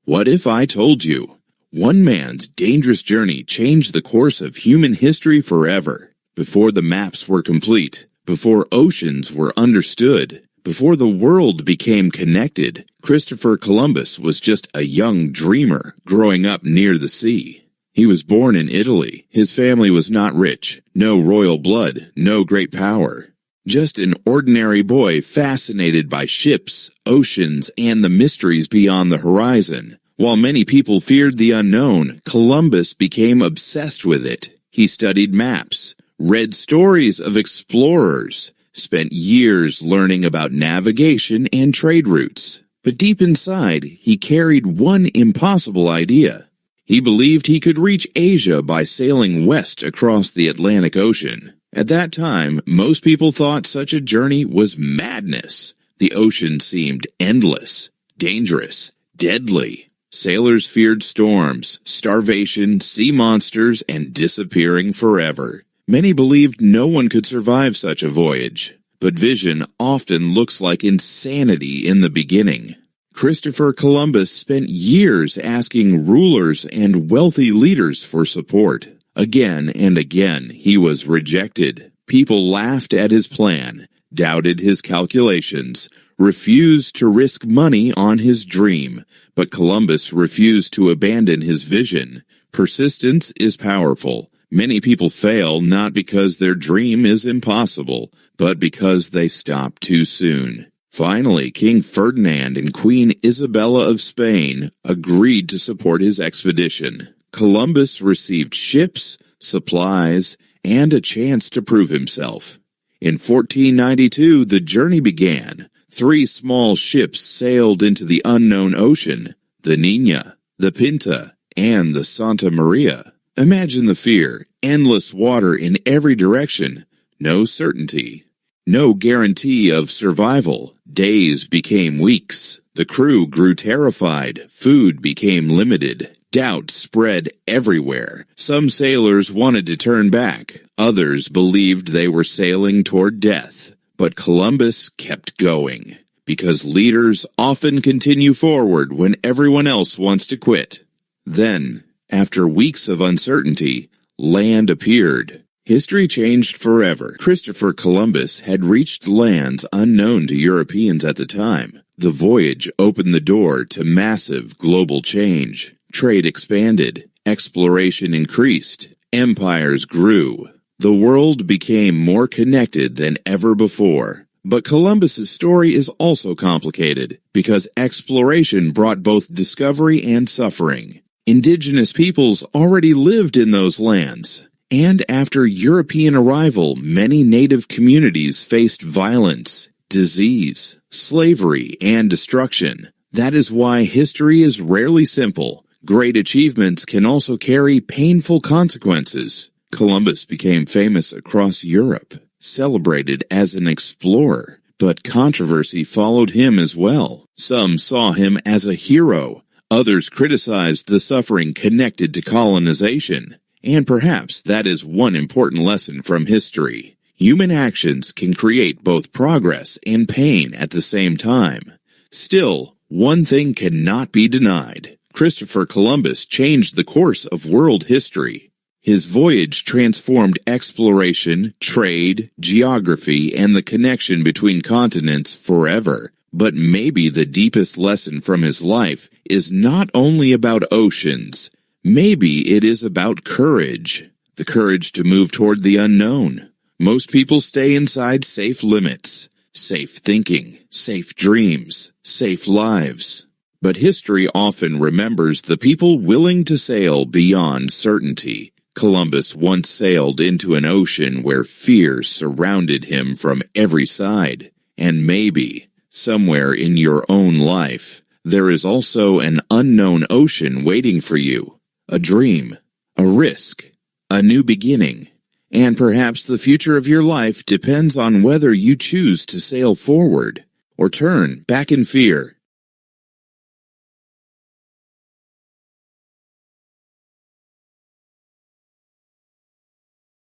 What if I told you? One man's dangerous journey changed the course of human history forever. Before the maps were complete, before oceans were understood, before the world became connected, Christopher Columbus was just a young dreamer growing up near the sea. He was born in Italy. His family was not rich, no royal blood, no great power. Just an ordinary boy fascinated by ships, oceans, and the mysteries beyond the horizon. While many people feared the unknown, Columbus became obsessed with it. He studied maps, read stories of explorers, spent years learning about navigation and trade routes. But deep inside, he carried one impossible idea. He believed he could reach Asia by sailing west across the Atlantic Ocean. At that time, most people thought such a journey was madness. The ocean seemed endless, dangerous, deadly. Sailors feared storms, starvation, sea monsters, and disappearing forever. Many believed no one could survive such a voyage, but vision often looks like insanity in the beginning. Christopher Columbus spent years asking rulers and wealthy leaders for support. Again and again, he was rejected. People laughed at his plan, doubted his calculations, refused to risk money on his dream. But Columbus refused to abandon his vision. Persistence is powerful. Many people fail not because their dream is impossible, but because they stop too soon. Finally, King Ferdinand and Queen Isabella of Spain agreed to support his expedition. Columbus received ships, supplies, and a chance to prove himself. In 1492, the journey began. 3 small ships sailed into the unknown ocean, the Niña, the Pinta, and the Santa Maria. Imagine the fear, endless water in every direction, no certainty, no guarantee of survival. Days became weeks. The crew grew terrified. Food became limited. Doubt spread everywhere. Some sailors wanted to turn back. Others believed they were sailing toward death. But Columbus kept going, because leaders often continue forward when everyone else wants to quit. Then, after weeks of uncertainty, land appeared. History changed forever. Christopher Columbus had reached lands unknown to Europeans at the time. The voyage opened the door to massive global change. Trade expanded, exploration increased, empires grew. The world became more connected than ever before. But Columbus's story is also complicated, because exploration brought both discovery and suffering. Indigenous peoples already lived in those lands. And after European arrival, many native communities faced violence, disease, slavery, and destruction. That is why history is rarely simple. Great achievements can also carry painful consequences. Columbus became famous across Europe, celebrated as an explorer, but controversy followed him as well. Some saw him as a hero. Others criticized the suffering connected to colonization. And perhaps that is one important lesson from history. Human actions can create both progress and pain at the same time. Still, one thing cannot be denied. Christopher Columbus changed the course of world history. His voyage transformed exploration, trade, geography, and the connection between continents forever. But maybe the deepest lesson from his life is not only about oceans. Maybe it is about courage, the courage to move toward the unknown. Most people stay inside safe limits, safe thinking, safe dreams, safe lives. But history often remembers the people willing to sail beyond certainty. Columbus once sailed into an ocean where fear surrounded him from every side. And maybe, somewhere in your own life, there is also an unknown ocean waiting for you. A dream, a risk, a new beginning, and perhaps the future of your life depends on whether you choose to sail forward or turn back in fear.